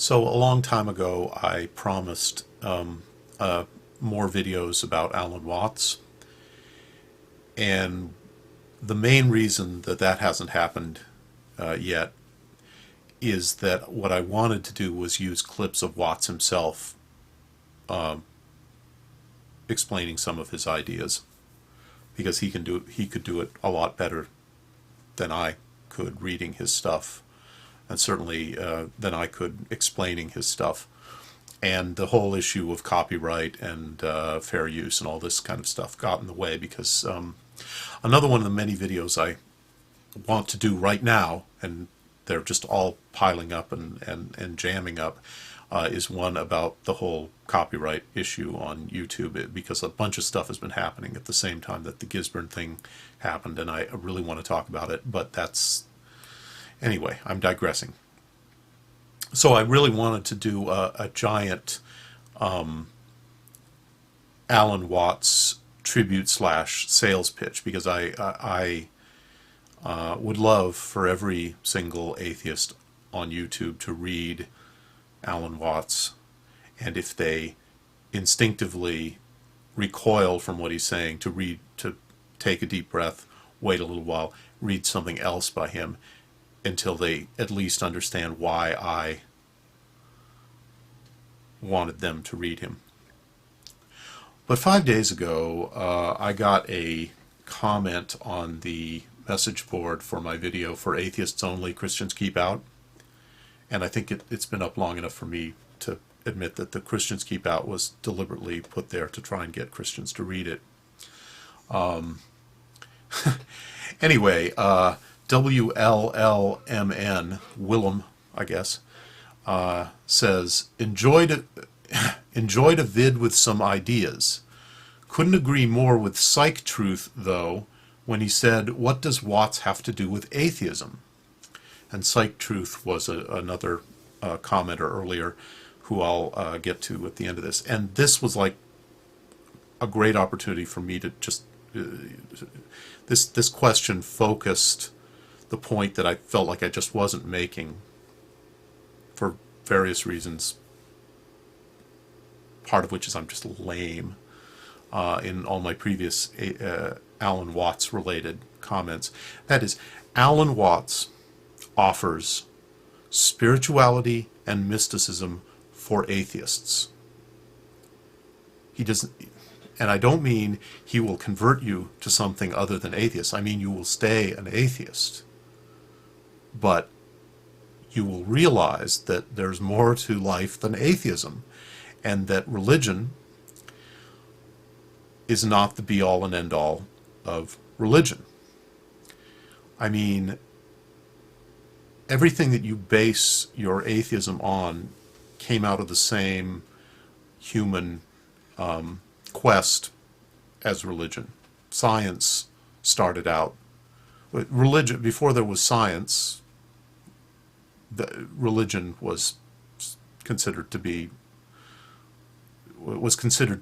So a long time ago, I promised more videos about Alan Watts, and the main reason that that hasn't happened yet is that what I wanted to do was use clips of Watts himself explaining some of his ideas, because he could do it a lot better than I could reading his stuff, and certainly than I could explaining his stuff. And the whole issue of copyright and fair use and all this kind of stuff got in the way, because another one of the many videos I want to do right now, and they're just all piling up and jamming up, is one about the whole copyright issue on YouTube, because a bunch of stuff has been happening at the same time that the Gisborne thing happened, and I really want to talk about it, but that's... Anyway, I'm digressing. So I really wanted to do a giant Alan Watts tribute / sales pitch, because I would love for every single atheist on YouTube to read Alan Watts, and if they instinctively recoil from what he's saying, to take a deep breath, wait a little while, read something else by him, until they at least understand why I wanted them to read him. But 5 days ago, I got a comment on the message board for my video for Atheists Only, Christians Keep Out. And I think it's been up long enough for me to admit that the Christians Keep Out was deliberately put there to try and get Christians to read it. Anyway, WLLMN, Willem, I guess, says, enjoyed a vid with some ideas. Couldn't agree more with Psych Truth, though, when he said, what does Watts have to do with atheism? And Psych Truth was another commenter earlier, who I'll get to at the end of this. And this was like a great opportunity for me to just... this question focused the point that I felt like I just wasn't making, for various reasons, part of which is I'm just lame in all my previous Alan Watts related comments. That is, Alan Watts offers spirituality and mysticism for atheists. He doesn't, and I don't mean he will convert you to something other than atheist. I mean you will stay an atheist, but you will realize that there's more to life than atheism, and that religion is not the be-all and end-all of religion. I mean, everything that you base your atheism on came out of the same human quest as religion. Science started out... Religion, before there was science, religion was considered to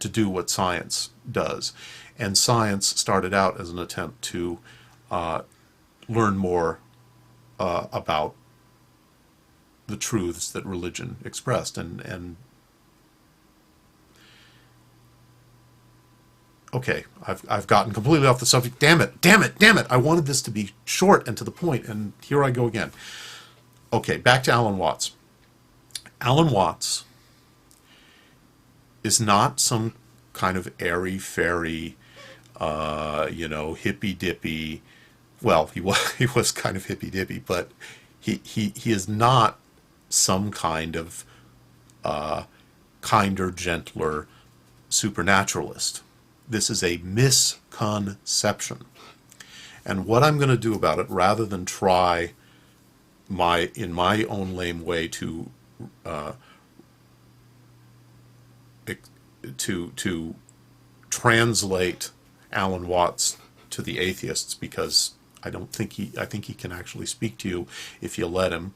do what science does. And science started out as an attempt to learn more about the truths that religion expressed. And okay, I've gotten completely off the subject. Damn it! I wanted this to be short and to the point, and here I go again. Okay, back to Alan Watts. Alan Watts is not some kind of airy-fairy, hippy-dippy... Well, he was kind of hippy-dippy, but he is not some kind of kinder, gentler supernaturalist. This is a misconception. And what I'm going to do about it, rather than try in my own lame way to translate Alan Watts to the atheists, because I think he can actually speak to you if you let him.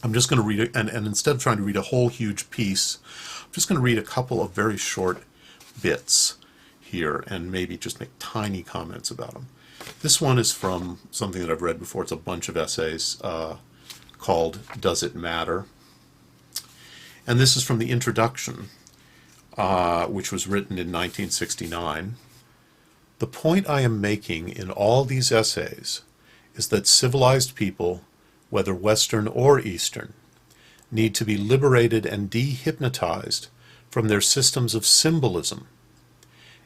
I'm just going to read it, and instead of trying to read a whole huge piece, I'm just going to read a couple of very short bits here and maybe just make tiny comments about them. This one is from something that I've read before. It's a bunch of essays called Does It Matter? And this is from the introduction, which was written in 1969. The point I am making in all these essays is that civilized people, whether Western or Eastern, need to be liberated and dehypnotized from their systems of symbolism,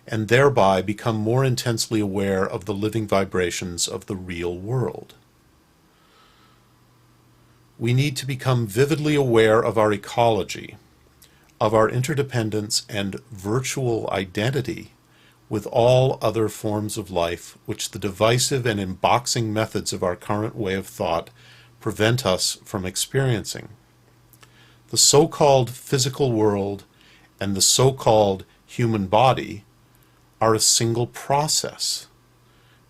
and thereby become more intensely aware of the living vibrations of the real world. We need to become vividly aware of our ecology, of our interdependence and virtual identity with all other forms of life, which the divisive and emboxing methods of our current way of thought prevent us from experiencing. The so-called physical world and the so-called human body are a single process,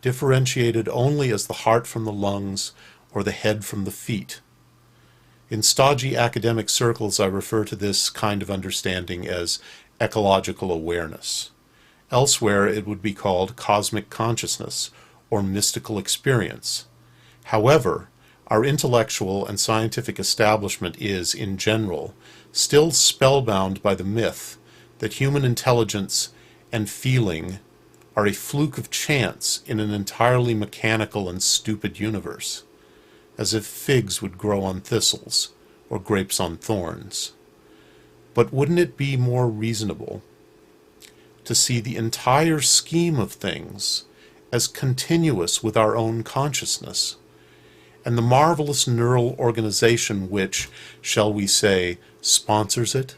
differentiated only as the heart from the lungs or the head from the feet. In stodgy academic circles, I refer to this kind of understanding as ecological awareness. Elsewhere, it would be called cosmic consciousness or mystical experience. However, our intellectual and scientific establishment is, in general, still spellbound by the myth that human intelligence and feeling are a fluke of chance in an entirely mechanical and stupid universe, as if figs would grow on thistles or grapes on thorns. But wouldn't it be more reasonable to see the entire scheme of things as continuous with our own consciousness, and the marvelous neural organization which, shall we say, sponsors it?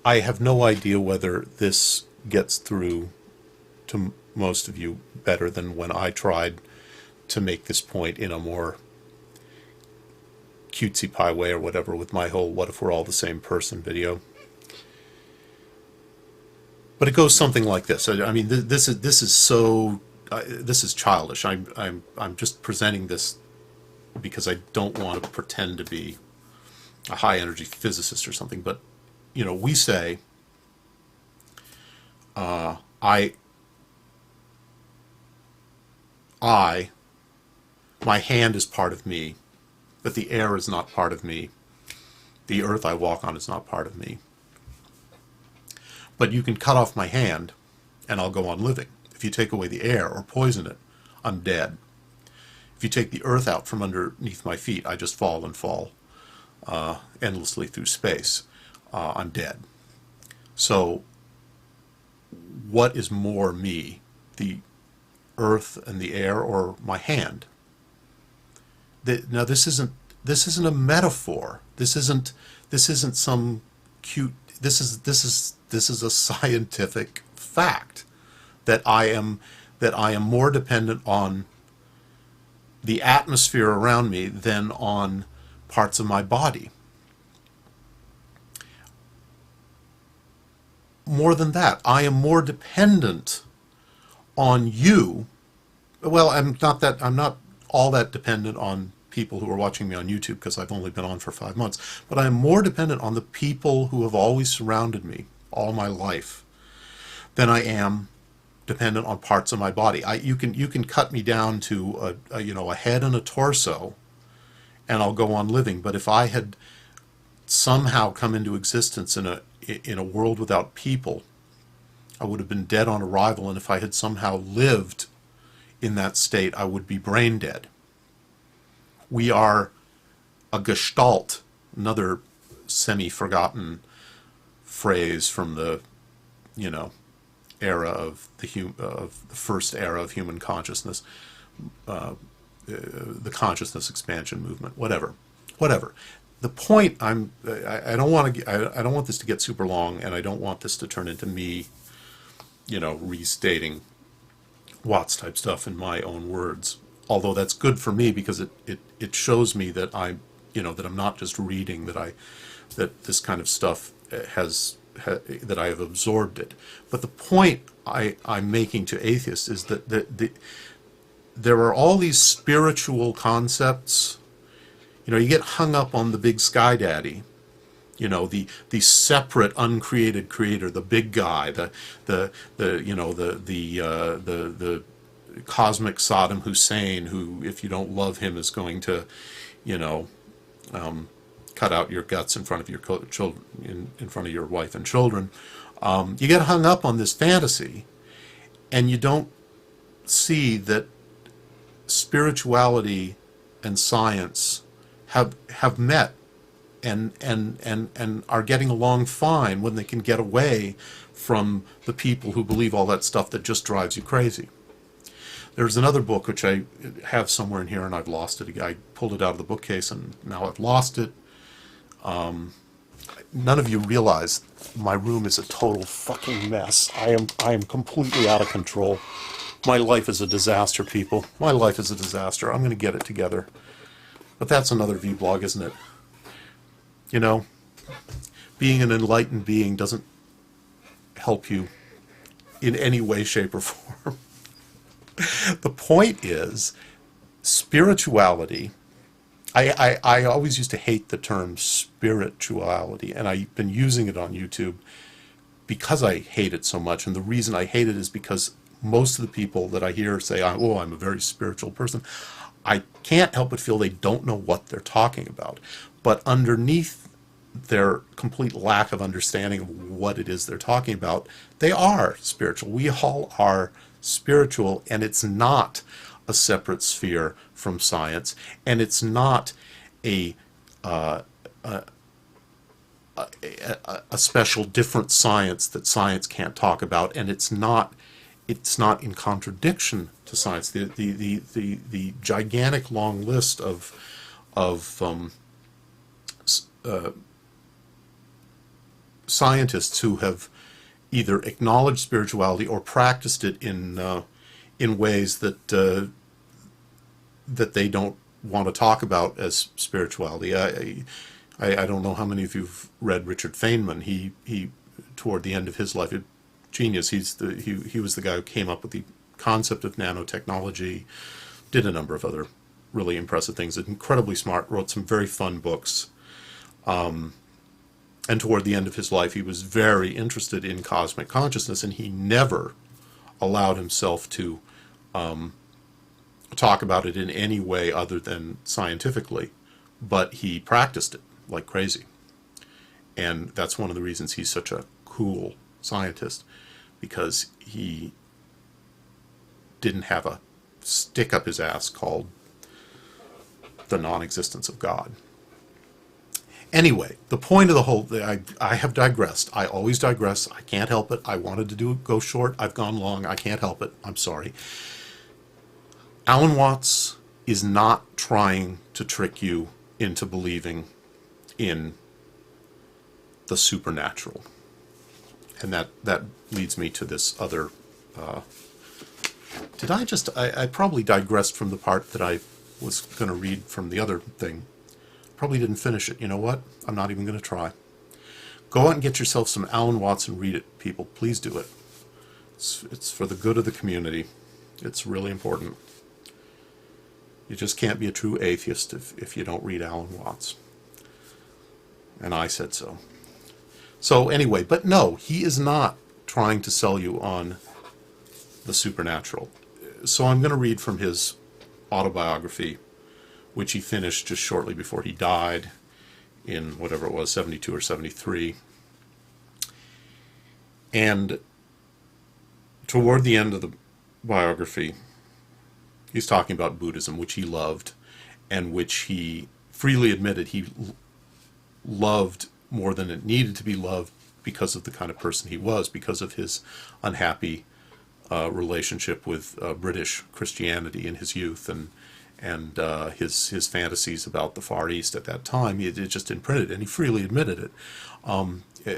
I have no idea whether this gets through to most of you better than when I tried to make this point in a more cutesy pie way or whatever with my whole "what if we're all the same person" video. But it goes something like this. I mean, this is so this is childish. I'm just presenting this because I don't want to pretend to be a high energy physicist or something. But you know, we say my hand is part of me, but the air is not part of me. The earth I walk on is not part of me. But you can cut off my hand, and I'll go on living. If you take away the air or poison it, I'm dead. If you take the earth out from underneath my feet, I just fall and fall endlessly through space. I'm dead. So what is more me, the earth and the air, or my hand? Now this isn't a metaphor. This isn't some cute. This is a scientific fact that I am more dependent on the atmosphere around me than on parts of my body. More than that, I am more dependent on you. Well, I'm not all that dependent on people who are watching me on YouTube, because I've only been on for 5 months, but I am more dependent on the people who have always surrounded me all my life than I am dependent on parts of my body. You can cut me down to a head and a torso, and I'll go on living. But if I had somehow come into existence in a world without people, I would have been dead on arrival, and if I had somehow lived in that state, I would be brain dead. We are a gestalt, another semi-forgotten phrase from the, era of the first era of human consciousness, the consciousness expansion movement, whatever. The point I don't want this to get super long, and I don't want this to turn into me, restating Watts type stuff in my own words. Although that's good for me, because it shows me that I'm not just reading, that this kind of stuff that I have absorbed it. But the point I'm making to atheists is that there are all these spiritual concepts. You get hung up on the big sky daddy, the separate uncreated creator, the big guy, the cosmic Saddam Hussein, who, if you don't love him, is going to, you know, cut out your guts in front of your children, in front of your wife and children. You get hung up on this fantasy, and you don't see that spirituality and science have met and are getting along fine when they can get away from the people who believe all that stuff that just drives you crazy. There's another book which I have somewhere in here, and I've lost it. I pulled it out of the bookcase, and now I've lost it. None of you realize my room is a total fucking mess. I am completely out of control. My life is a disaster, people. My life is a disaster. I'm going to get it together. But that's another vlog, isn't it? You know, being an enlightened being doesn't help you in any way, shape, or form. The point is, spirituality, I always used to hate the term spirituality, and I've been using it on YouTube because I hate it so much. And the reason I hate it is because most of the people that I hear say, oh, I'm a very spiritual person, I can't help but feel they don't know what they're talking about. But underneath their complete lack of understanding of what it is they're talking about, they are spiritual. We all are spiritual, and it's not a separate sphere from science, and it's not a special different science that science can't talk about, and it's not in contradiction to science. The gigantic long list of scientists who have either acknowledged spirituality or practiced it in ways that that they don't want to talk about as spirituality. I don't know how many of you've read Richard Feynman. He toward the end of his life, a genius. He was the guy who came up with the concept of nanotechnology, did a number of other really impressive things. Incredibly smart, wrote some very fun books. And toward the end of his life, he was very interested in cosmic consciousness, and he never allowed himself to talk about it in any way other than scientifically, but he practiced it like crazy. And that's one of the reasons he's such a cool scientist, because he didn't have a stick up his ass called the non-existence of God. Anyway, the point of the whole thing, I have digressed. I always digress. I can't help it. I wanted to go short. I've gone long. I can't help it. I'm sorry. Alan Watts is not trying to trick you into believing in the supernatural. And that leads me to this other... I probably digressed from the part that I was going to read from the other thing. Probably didn't finish it. You know what? I'm not even going to try. Go out and get yourself some Alan Watts and read it, people. Please do it. It's for the good of the community. It's really important. You just can't be a true atheist if you don't read Alan Watts. And I said so. So anyway, but no, he is not trying to sell you on the supernatural. So I'm going to read from his autobiography, which he finished just shortly before he died in whatever it was, 72 or 73. And toward the end of the biography, he's talking about Buddhism, which he loved, and which he freely admitted he loved more than it needed to be loved because of the kind of person he was, because of his unhappy relationship with British Christianity in his youth, and his fantasies about the Far East at that time. It just imprinted, and he freely admitted it.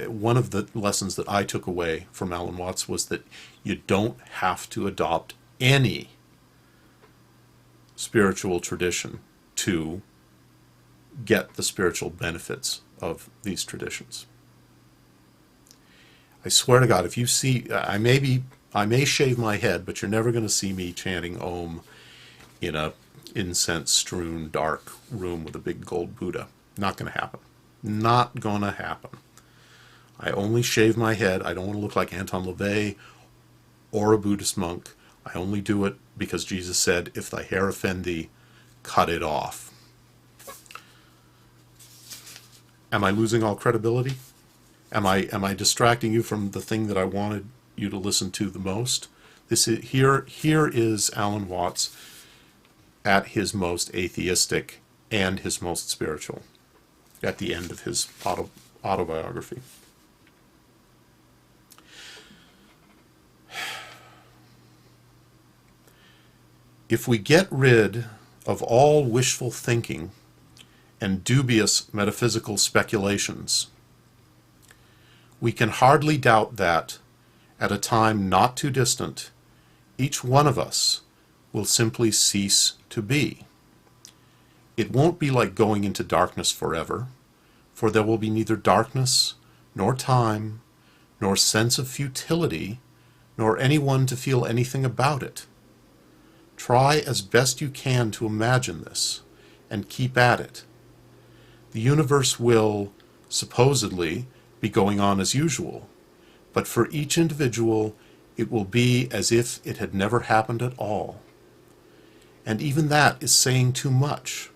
One of the lessons that I took away from Alan Watts was that you don't have to adopt any spiritual tradition to get the spiritual benefits of these traditions. I swear to God, if you see, I may shave my head, but you're never going to see me chanting Om in a incense-strewn dark room with a big gold Buddha. Not going to happen. Not going to happen. I only shave my head. I don't want to look like Anton LaVey or a Buddhist monk. I only do it because Jesus said, if thy hair offend thee, cut it off. Am I losing all credibility? Am I distracting you from the thing that I wanted you to listen to the most? Here is Alan Watts at his most atheistic and his most spiritual at the end of his autobiography. If we get rid of all wishful thinking and dubious metaphysical speculations, we can hardly doubt that, at a time not too distant, each one of us will simply cease to be. It won't be like going into darkness forever, for there will be neither darkness, nor time, nor sense of futility, nor anyone to feel anything about it. Try as best you can to imagine this, and keep at it. The universe will, supposedly, be going on as usual, but for each individual it will be as if it had never happened at all. And even that is saying too much,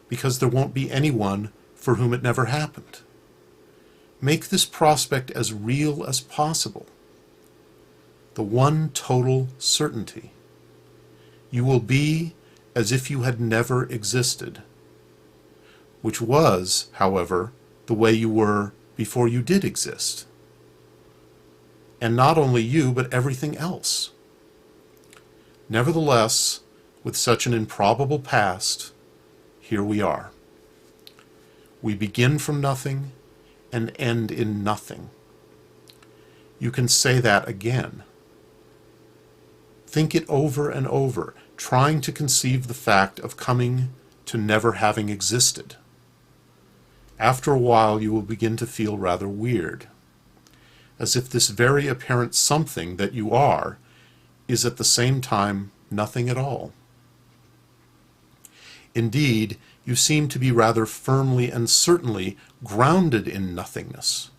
because there won't be anyone for whom it never happened. Make this prospect as real as possible. The one total certainty. You will be as if you had never existed, which was, however, the way you were before you did exist. And not only you, but everything else. Nevertheless, with such an improbable past, here we are. We begin from nothing and end in nothing. You can say that again. Think it over and over, trying to conceive the fact of coming to never having existed. After a while, you will begin to feel rather weird, as if this very apparent something that you are is at the same time nothing at all. Indeed, you seem to be rather firmly and certainly grounded in nothingness,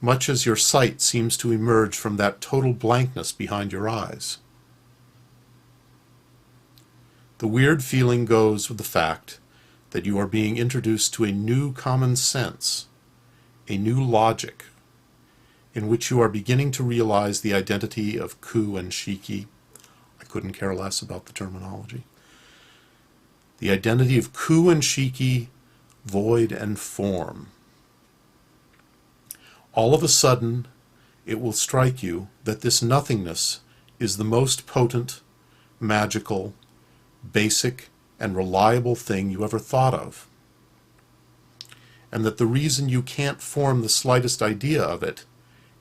much as your sight seems to emerge from that total blankness behind your eyes. The weird feeling goes with the fact that you are being introduced to a new common sense, a new logic, in which you are beginning to realize the identity of Ku and Shiki. I couldn't care less about the terminology. The identity of Ku and Shiki, void and form. All of a sudden, it will strike you that this nothingness is the most potent, magical, basic, and reliable thing you ever thought of. And that the reason you can't form the slightest idea of it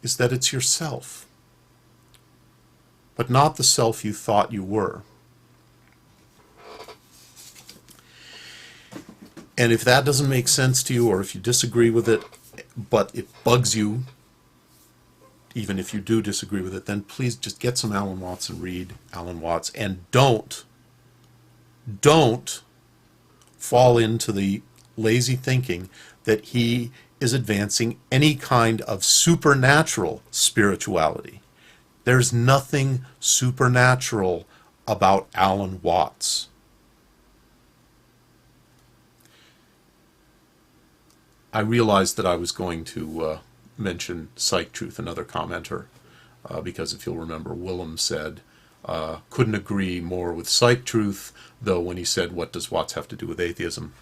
is that it's yourself, but not the self you thought you were. And if that doesn't make sense to you, or if you disagree with it, but it bugs you, even if you do disagree with it, then please just get some Alan Watts and read Alan Watts, and don't fall into the lazy thinking that he is advancing any kind of supernatural spirituality. There's nothing supernatural about Alan Watts. I realized that I was going to mention Psych Truth, another commenter, because if you'll remember, Willem said, couldn't agree more with Psych Truth, though when he said, what does Watts have to do with atheism?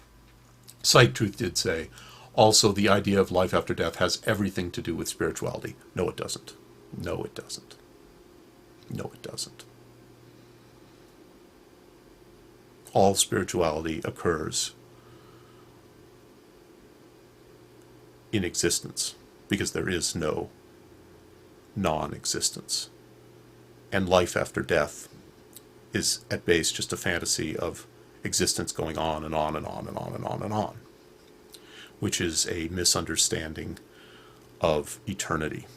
Psych Truth did say, also the idea of life after death has everything to do with spirituality. No, it doesn't. No, it doesn't. No, it doesn't. All spirituality occurs in existence, because there is no non-existence. And life after death is at base just a fantasy of existence going on and on and on and on and on and on, which is a misunderstanding of eternity.